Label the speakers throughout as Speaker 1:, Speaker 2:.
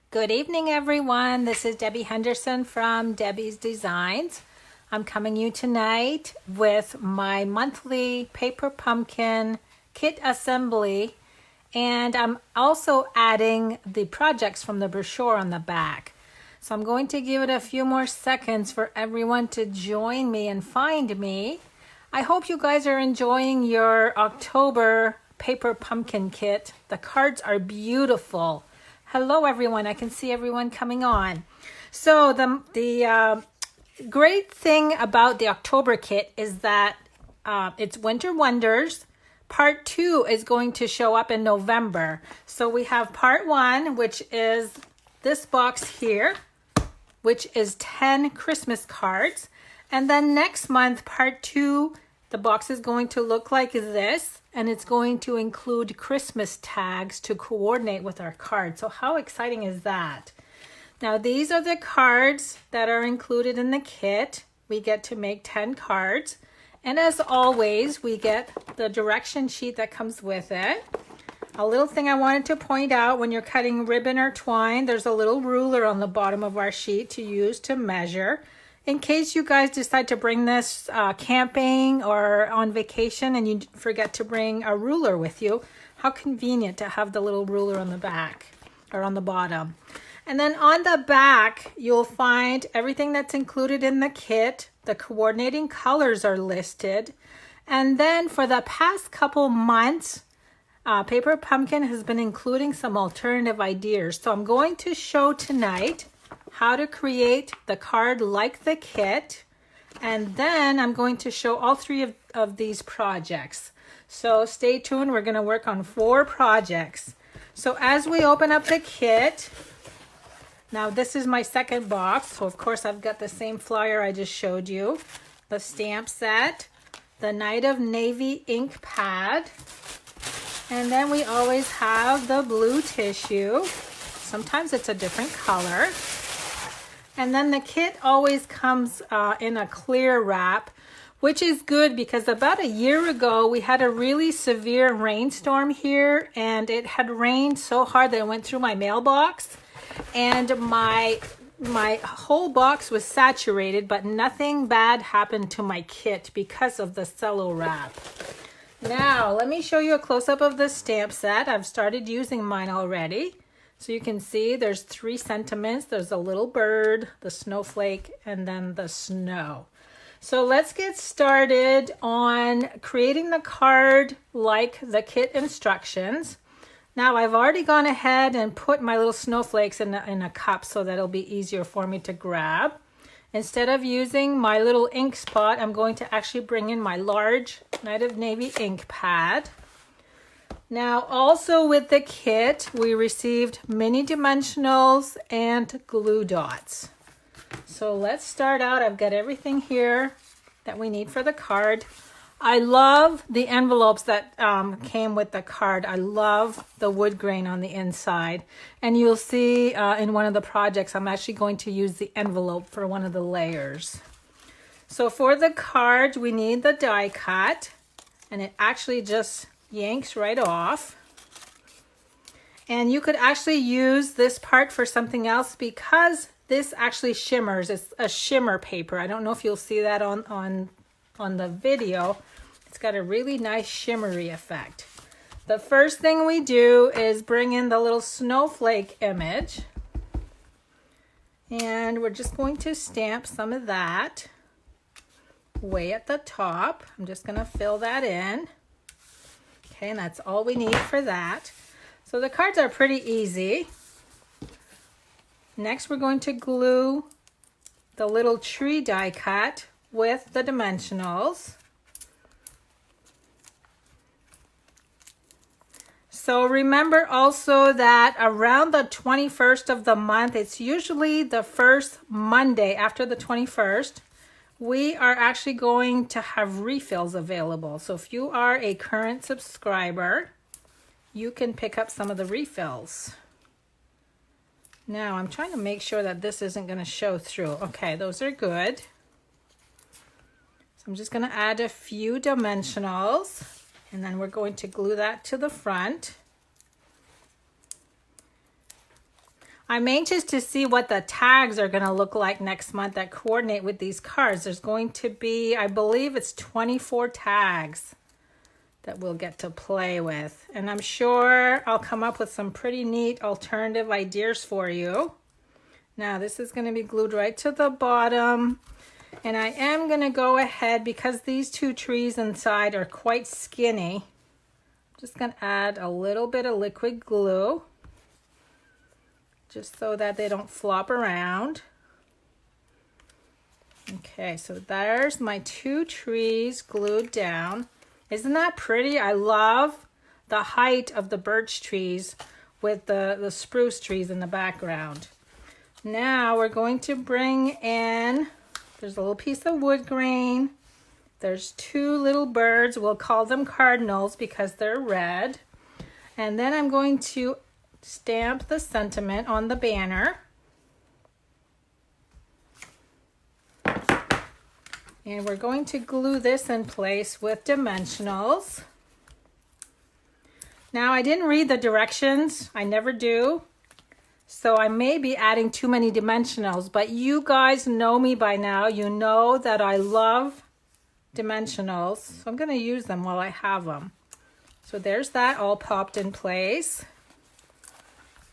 Speaker 1: Good evening, everyone. This is Debbie Henderson from Debbie's Designs. I'm coming you tonight with my monthly paper pumpkin kit assembly, and I'm also adding the projects from the brochure on the back. So I'm going to give it a few more seconds for everyone to join me and find me. I hope you guys are enjoying your October paper pumpkin kit. The cards are beautiful. Hello, everyone. I can see everyone coming on. So the great thing about the October kit is that it's Winter Wonders. Part 2 is going to show up in November. So we have part 1, which is this box here, which is 10 Christmas cards. And then next month, part 2, the box is going to look like this, and it's going to include Christmas tags to coordinate with our cards. So how exciting is that? Now, these are the cards that are included in the kit. We get to make 10 cards. And as always, we get the direction sheet that comes with it. A little thing I wanted to point out, when you're cutting ribbon or twine, there's a little ruler on the bottom of our sheet to use to measure. In case you guys decide to bring this camping or on vacation and you forget to bring a ruler with you, how convenient to have the little ruler on the back or on the bottom. And then on the back, you'll find everything that's included in the kit. The coordinating colors are listed. And then for the past couple months, Paper Pumpkin has been including some alternative ideas. So I'm going to show tonight how to create the card like the kit, and then I'm going to show all 3 of these projects. So stay tuned, we're going to work on 4 projects. So as we open up the kit, now this is my second box, so of course I've got the same flyer I just showed you, the stamp set, the Night of Navy ink pad, and then we always have the blue tissue. Sometimes it's a different color. And then the kit always comes in a clear wrap, which is good because about a year ago, we had a really severe rainstorm here, and it had rained so hard that it went through my mailbox, and my whole box was saturated, but nothing bad happened to my kit because of the cello wrap. Now, let me show you a close-up of the stamp set. I've started using mine already. So you can see there's 3 sentiments. There's a little bird, the snowflake, and then the snow. So let's get started on creating the card like the kit instructions. Now I've already gone ahead and put my little snowflakes in a cup so that it'll be easier for me to grab. Instead of using my little ink spot, I'm going to actually bring in my large Night of Navy ink pad. Now, also with the kit, we received mini dimensionals and glue dots. So let's start out. I've got everything here that we need for the card. I love the envelopes that came with the card. I love the wood grain on the inside. And you'll see in one of the projects, I'm actually going to use the envelope for one of the layers. So for the card, we need the die cut, and it actually just yanks right off. And you could actually use this part for something else because this actually shimmers. It's a shimmer paper. I don't know if you'll see that on the video. It's got a really nice shimmery effect. The first thing we do is bring in the little snowflake image, and we're just going to stamp some of that way at the top. I'm just going to fill that in. Okay, and that's all we need for that. So the cards are pretty easy. Next, we're going to glue the little tree die cut with the dimensionals. So remember also that around the 21st of the month, it's usually the first Monday after the 21st, we are actually going to have refills available. So if you are a current subscriber, you can pick up some of the refills. Now I'm trying to make sure that this isn't going to show through. Okay, those are good. So I'm just going to add a few dimensionals, and then we're going to glue that to the front. I'm anxious to see what the tags are going to look like next month that coordinate with these cards. There's going to be, I believe it's 24 tags that we'll get to play with. And I'm sure I'll come up with some pretty neat alternative ideas for you. Now this is going to be glued right to the bottom. And I am going to go ahead, because these two trees inside are quite skinny, I'm just going to add a little bit of liquid glue, just so that they don't flop around. Okay, so there's my two trees glued down. Isn't that pretty? I love the height of the birch trees with the spruce trees in the background. Now we're going to bring in, there's a little piece of wood grain. There's two little birds. We'll call them cardinals because they're red. And then I'm going to stamp the sentiment on the banner. And we're going to glue this in place with dimensionals. Now I didn't read the directions. I never do. So I may be adding too many dimensionals, but you guys know me by now. You know that I love dimensionals. So I'm going to use them while I have them. So there's that all popped in place.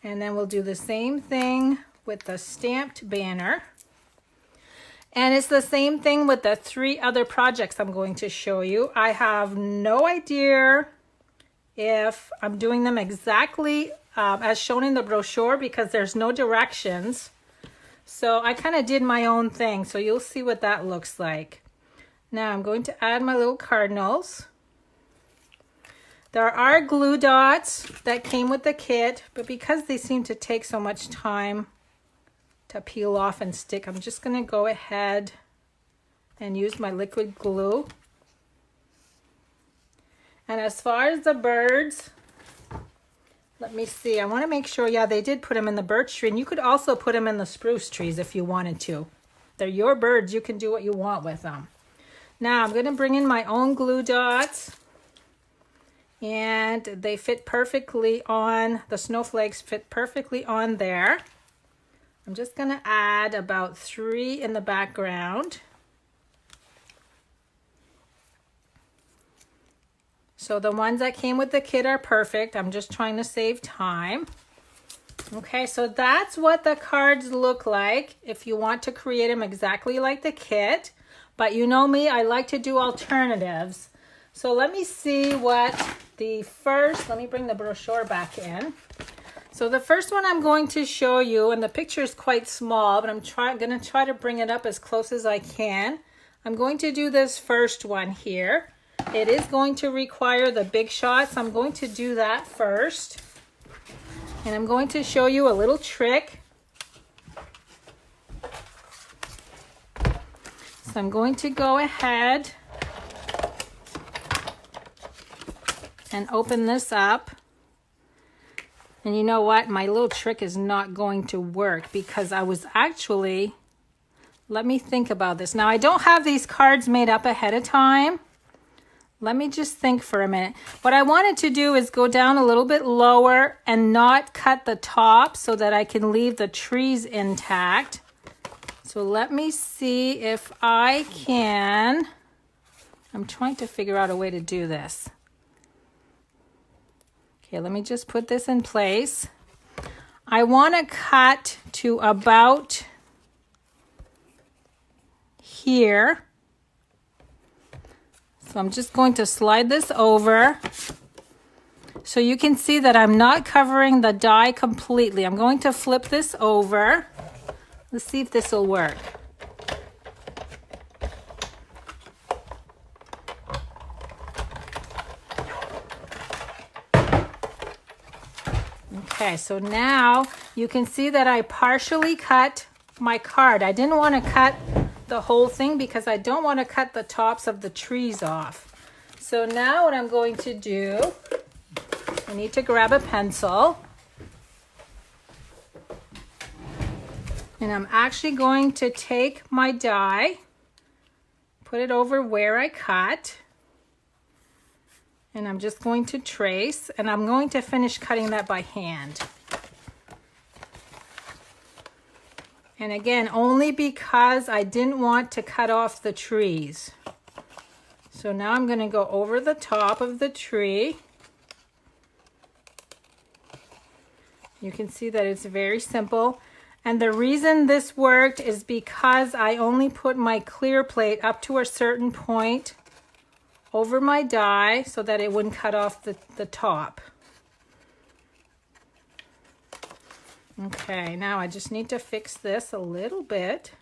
Speaker 1: And then we'll do the same thing with the stamped banner. And it's the same thing with the three other projects I'm going to show you. I have no idea if I'm doing them exactly as shown in the brochure because there's no directions. So I kind of did my own thing. So you'll see what that looks like. Now I'm going to add my little cardinals. There are glue dots that came with the kit, but because they seem to take so much time to peel off and stick, I'm just going to go ahead and use my liquid glue. And as far as the birds, let me see. I want to make sure, yeah, they did put them in the birch tree, and you could also put them in the spruce trees if you wanted to. They're your birds. You can do what you want with them. Now I'm going to bring in my own glue dots, and they fit perfectly on, the snowflakes fit perfectly on there. I'm just going to add about 3 in the background. So the ones that came with the kit are perfect. I'm just trying to save time. Okay, so that's what the cards look like if you want to create them exactly like the kit. But you know me, I like to do alternatives. So let me see what the first, let me bring the brochure back in. So the first one I'm going to show you, and the picture is quite small, but I'm going to try to bring it up as close as I can. I'm going to do this first one here. It is going to require the big shots. I'm going to do that first. And I'm going to show you a little trick. So I'm going to go ahead and open this up. And you know what? My little trick is not going to work because I was actually, let me think about this. Now I don't have these cards made up ahead of time. Let me just think for a minute. What I wanted to do is go down a little bit lower and not cut the top so that I can leave the trees intact. So let me see if I can. I'm trying to figure out a way to do this. Okay, let me just put this in place. I want to cut to about here. So I'm just going to slide this over so you can see that I'm not covering the die completely. I'm going to flip this over. Let's see if this will work. Okay, so now you can see that I partially cut my card. I didn't want to cut the whole thing because I don't want to cut the tops of the trees off. So now what I'm going to do, I need to grab a pencil. And I'm actually going to take my die, put it over where I cut. And I'm just going to trace, and I'm going to finish cutting that by hand. And again, only because I didn't want to cut off the trees. So now I'm going to go over the top of the tree. You can see that it's very simple. And the reason this worked is because I only put my clear plate up to a certain point over my die so that it wouldn't cut off the top. Okay, now I just need to fix this a little bit.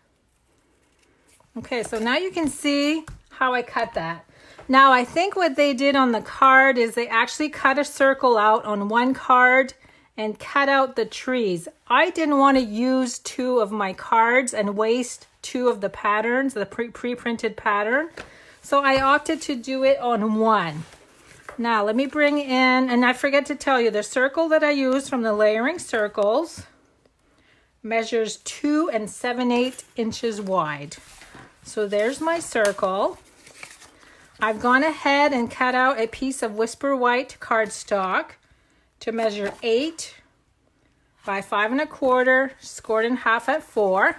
Speaker 1: Okay, so now you can see how I cut that. Now I think what they did on the card is they actually cut a circle out on one card and cut out the trees. I didn't want to use 2 of my cards and waste 2 of the patterns, the pre-printed pattern. So I opted to do it on 1. Now let me bring in, and I forget to tell you, the circle that I use from the Layering Circles measures 2 7/8 inches wide. So there's my circle. I've gone ahead and cut out a piece of Whisper White cardstock to measure 8 by 5 1/4, scored in half at 4.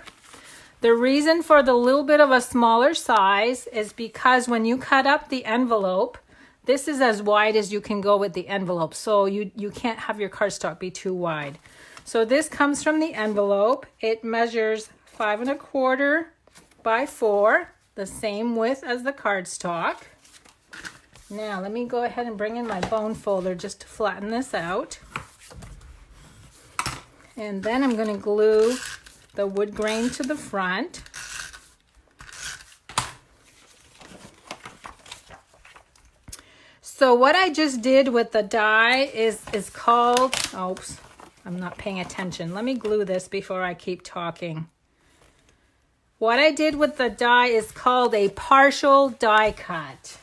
Speaker 1: The reason for the little bit of a smaller size is because when you cut up the envelope, this is as wide as you can go with the envelope. So you can't have your cardstock be too wide. So this comes from the envelope. It measures 5 1/4 by 4, the same width as the cardstock. Now let me go ahead and bring in my bone folder just to flatten this out. And then I'm going to glue the wood grain to the front. So what I just did with the die is called, oops, I'm not paying attention. Let me glue this before I keep talking. What I did with the die is called a partial die cut.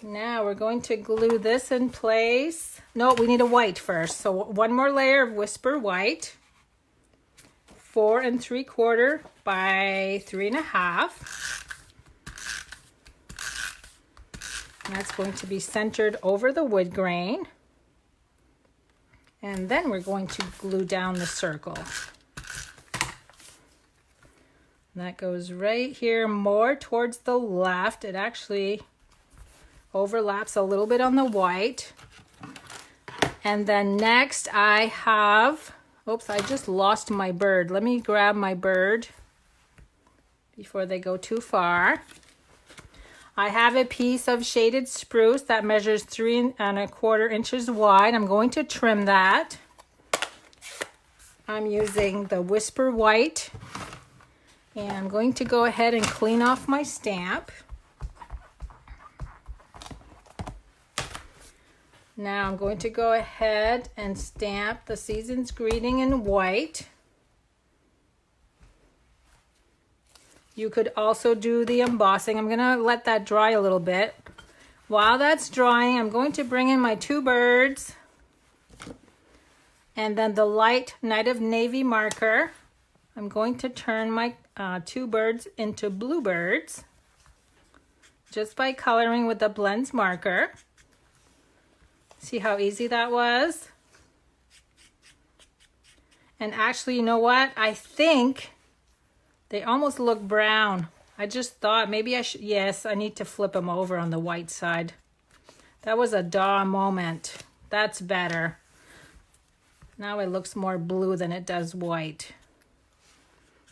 Speaker 1: Now we're going to glue this in place. No, we need a white first. So 1 more layer of Whisper White. 4 3/4 by 3 1/2. And that's going to be centered over the wood grain. And then we're going to glue down the circle. And that goes right here, more towards the left. It actually overlaps a little bit on the white. And then next I have, oops, I just lost my bird. Let me grab my bird before they go too far. I have a piece of shaded spruce that measures 3 1/4 inches wide. I'm going to trim that. I'm using the Whisper White. And I'm going to go ahead and clean off my stamp. Now I'm going to go ahead and stamp the Season's Greeting in white. You could also do the embossing. I'm going to let that dry a little bit. While that's drying, I'm going to bring in my 2 birds and then the light Night of Navy marker. I'm going to turn my 2 birds into bluebirds just by coloring with the blends marker. See how easy that was? And actually, you know what? I think they almost look brown. I just thought maybe I should, yes, I need to flip them over on the white side. That was a duh moment. That's better. Now it looks more blue than it does white.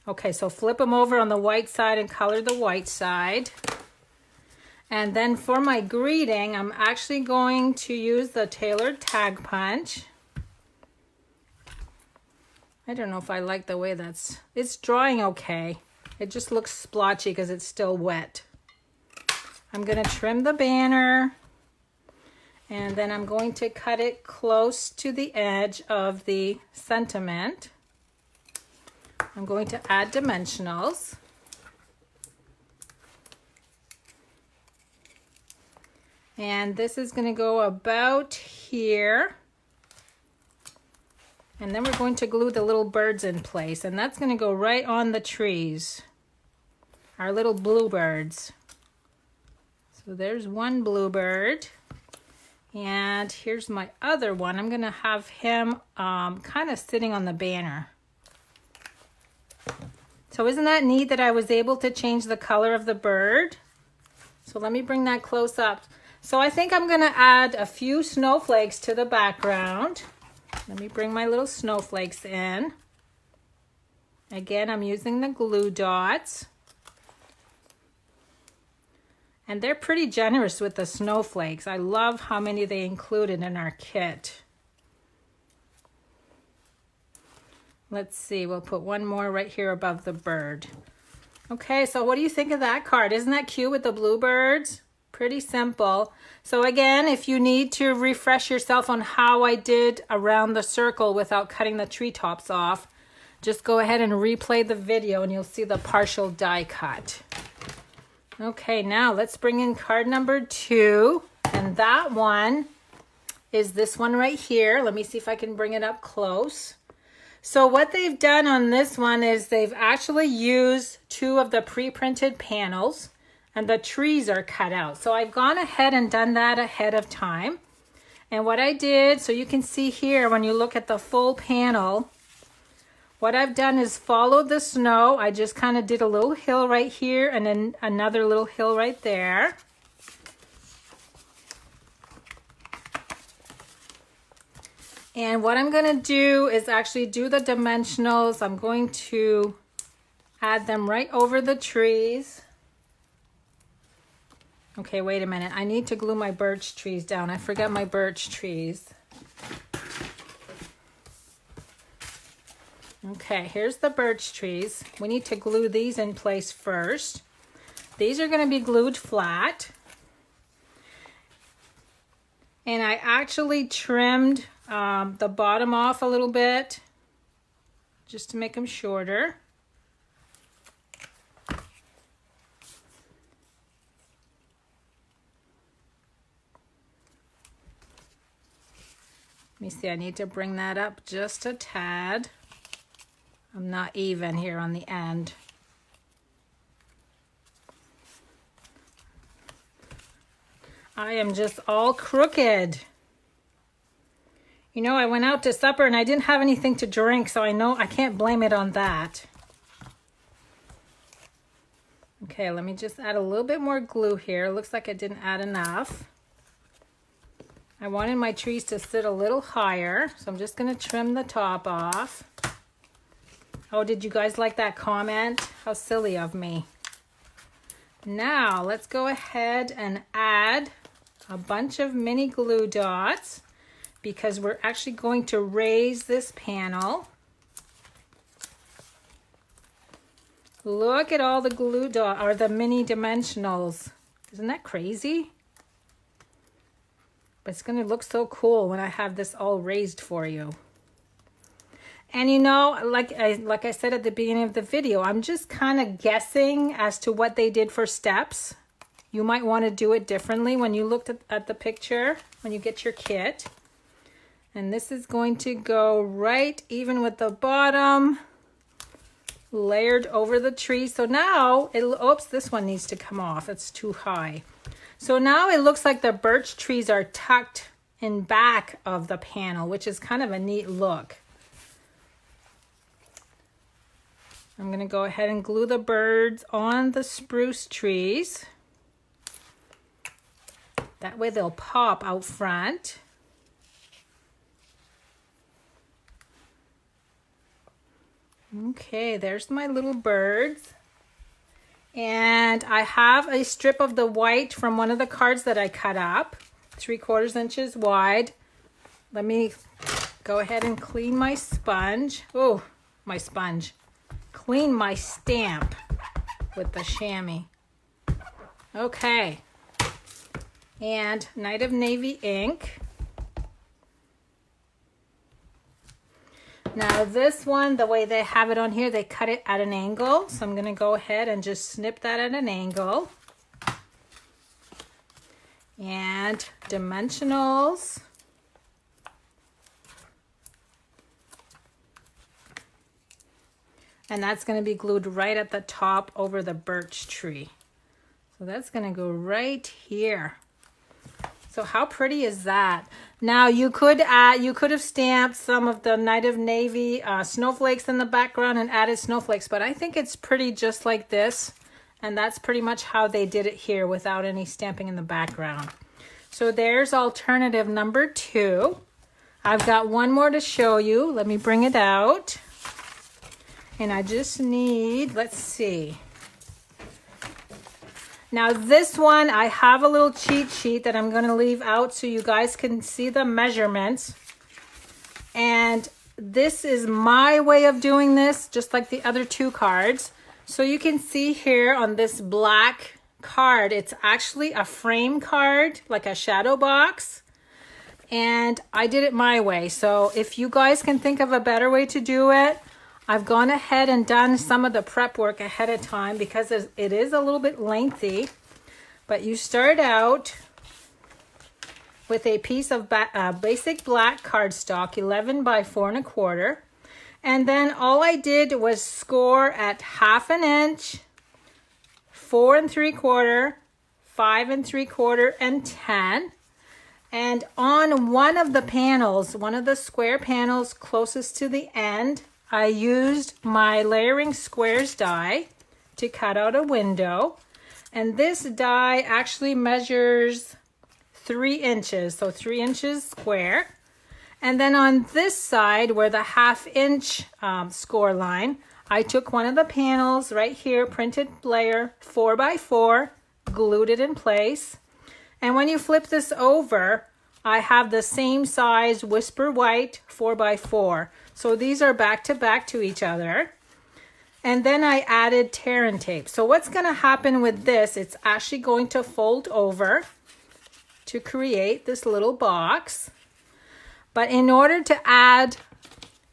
Speaker 1: Okay, so flip them over on the white side and color the white side. And then for my greeting, I'm actually going to use the tailored tag punch. I don't know if I like the way it's drying okay. It just looks splotchy because it's still wet. I'm going to trim the banner. And then I'm going to cut it close to the edge of the sentiment. I'm going to add dimensionals. And this is going to go about here. And then we're going to glue the little birds in place. And that's going to go right on the trees. Our little bluebirds. So there's one bluebird. And here's my other one. I'm going to have him kind of sitting on the banner. So isn't that neat that I was able to change the color of the bird? So let me bring that close up. So I think I'm gonna add a few snowflakes to the background. Let me bring my little snowflakes in. Again, I'm using the glue dots. And they're pretty generous with the snowflakes. I love how many they included in our kit. Let's see, we'll put one more right here above the bird. Okay, so what do you think of that card? Isn't that cute with the bluebirds? Pretty simple. So again, if you need to refresh yourself on how I did around the circle without cutting the treetops off, just go ahead and replay the video and you'll see the partial die cut. Okay, now let's bring in card number 2. And that one is this one right here. Let me see if I can bring it up close. So what they've done on this one is they've actually used 2 of the pre-printed panels and the trees are cut out. So I've gone ahead and done that ahead of time. And what I did, so you can see here when you look at the full panel, what I've done is followed the snow. I just kind of did a little hill right here and then another little hill right there. And what I'm going to do is actually do the dimensionals. I'm going to add them right over the trees. Okay, wait a minute. I need to glue my birch trees down. I forgot my birch trees. Okay, here's the birch trees. We need to glue these in place first. These are going to be glued flat. And I actually trimmed the bottom off a little bit just to make them shorter. Let me see, I need to bring that up just a tad. I'm not even here on the end. I am just all crooked. You know, I went out to supper and I didn't have anything to drink, so I know I can't blame it on that. Okay, let me just add a little bit more glue here. It looks like I didn't add enough. I wanted my trees to sit a little higher, so I'm just going to trim the top off. Oh, did you guys like that comment? How silly of me. Now, let's go ahead and add a bunch of mini glue dots because we're actually going to raise this panel. Look at all the glue dots, or the mini dimensionals. Isn't that crazy? But it's going to look so cool when I have this all raised for you. And you know, like I said at the beginning of the video, I'm just kind of guessing as to what they did for steps. You might want to do it differently when you look at the picture, when you get your kit. And this is going to go right even with the bottom, layered over the tree. So now, oops, this one needs to come off. It's too high. So now it looks like the birch trees are tucked in back of the panel, which is kind of a neat look. I'm going to go ahead and glue the birds on the spruce trees. That way they'll pop out front. Okay, there's my little birds. And I have a strip of the white from one of the cards that I cut up, 3/4 inches wide. Let me go ahead and clean my sponge. Oh, my sponge. Clean my stamp with the chamois. Okay. And Night of Navy ink. Now this one, the way they have it on here, they cut it at an angle. So I'm going to go ahead and just snip that at an angle. And dimensionals. And that's going to be glued right at the top over the birch tree. So that's going to go right here. So how pretty is that? Now you could have stamped some of the Night of Navy snowflakes in the background and added snowflakes, but I think it's pretty just like this. And that's pretty much how they did it here without any stamping in the background. So there's alternative number 2. I've got one more to show you. Let me bring it out. And I just need, let's see. Now this one, I have a little cheat sheet that I'm going to leave out so you guys can see the measurements. And this is my way of doing this, just like the other 2 cards. So you can see here on this black card, it's actually a frame card, like a shadow box. And I did it my way. So if you guys can think of a better way to do it, I've gone ahead and done some of the prep work ahead of time because it is a little bit lengthy. But you start out with a piece of basic black cardstock, 11 by 4 1/4. And then all I did was score at 1/2 inch, 4 3/4, 5 3/4, and 10. And on one of the panels, one of the square panels closest to the end, I used my layering squares die to cut out a window. And this die actually measures 3 inches, so 3 inches square. And then on this side, where the 1/2 inch score line, I took one of the panels right here, printed layer 4 by 4, glued it in place. And when you flip this over, I have the same size Whisper White 4 by 4. So these are back to each other. And then I added tear and tape. So what's going to happen with this, it's actually going to fold over to create this little box. But in order to add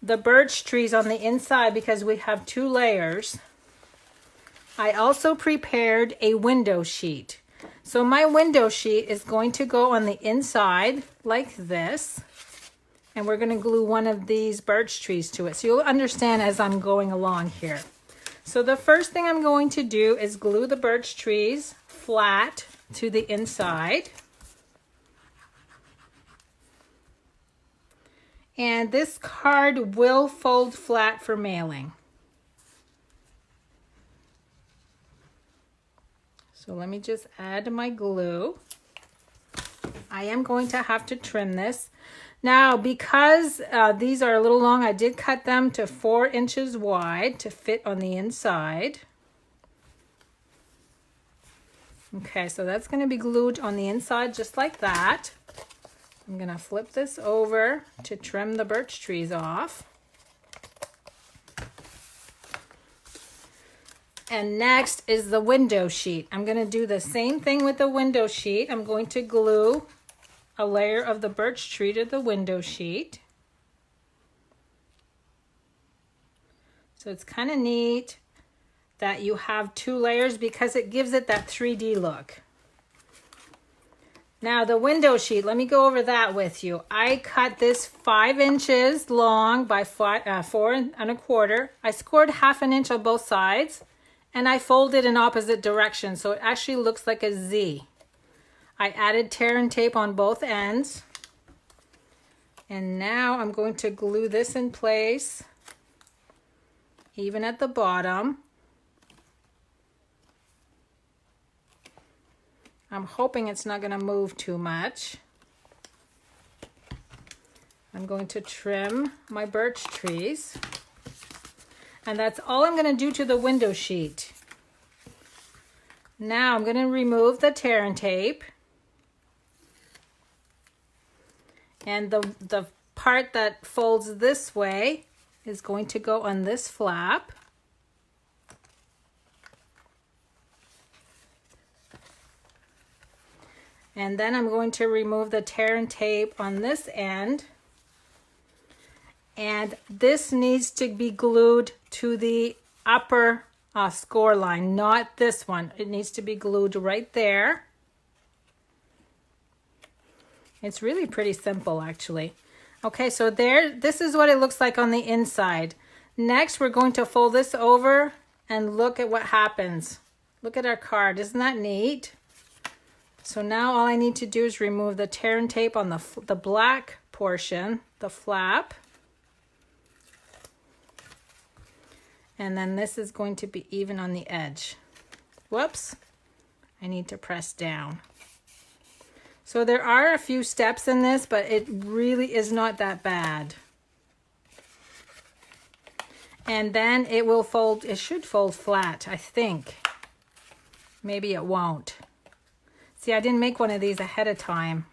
Speaker 1: the birch trees on the inside, because we have 2 layers, I also prepared a window sheet. So my window sheet is going to go on the inside like this. And we're going to glue one of these birch trees to it. So you'll understand as I'm going along here. So the first thing I'm going to do is glue the birch trees flat to the inside. And this card will fold flat for mailing. So let me just add my glue. I am going to have to trim this. Now, because these are a little long, I did cut them to 4 inches wide to fit on the inside. Okay, so that's going to be glued on the inside just like that. I'm going to flip this over to trim the birch trees off. And next is the window sheet. I'm going to do the same thing with the window sheet. I'm going to glue a layer of the birch tree to the window sheet. So it's kind of neat that you have 2 layers because it gives it that 3D look. Now the window sheet, let me go over that with you. I cut this 5 inches long by 4 1/4. I scored 1/2 inch on both sides and I folded in opposite directions so it actually looks like a Z. I added tear and tape on both ends. And now I'm going to glue this in place, even at the bottom. I'm hoping it's not going to move too much. I'm going to trim my birch trees. And that's all I'm going to do to the window sheet. Now I'm going to remove the tear and tape. And the part that folds this way is going to go on this flap. And then I'm going to remove the tear and tape on this end. And this needs to be glued to the upper score line, not this one. It needs to be glued right there. It's really pretty simple, actually. Okay, so this is what it looks like on the inside. Next, we're going to fold this over and look at what happens. Look at our card. Isn't that neat? So now all I need to do is remove the tear and tape on the black portion, the flap. And then this is going to be even on the edge. Whoops, I need to press down. So there are a few steps in this, but it really is not that bad. And then it will fold, it should fold flat, I think. Maybe it won't. See, I didn't make one of these ahead of time.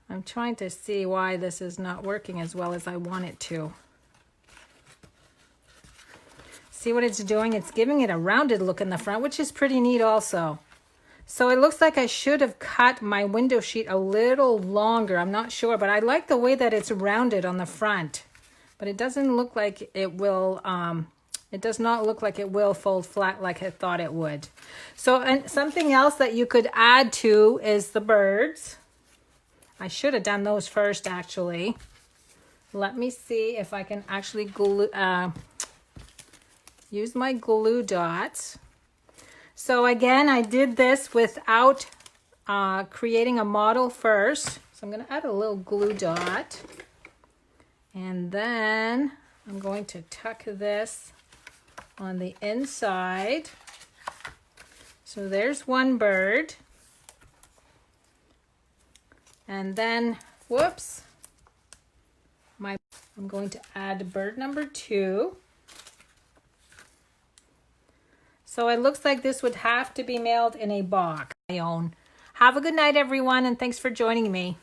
Speaker 1: I'm trying to see why this is not working as well as I want it to. See what it's doing? It's giving it a rounded look in the front, which is pretty neat also. So it looks like I should have cut my window sheet a little longer. I'm not sure, but I like the way that it's rounded on the front. But it doesn't look like it will, it does not look like it will fold flat like I thought it would. So, and something else that you could add to is the birds. I should have done those first, actually. Let me see if I can actually glue, use my glue dots. So again, I did this without creating a model first. So I'm going to add a little glue dot. And then I'm going to tuck this on the inside. So there's one bird. And then, whoops, I'm going to add bird number 2. So it looks like this would have to be mailed in a box. My own. Have a good night, everyone, and thanks for joining me.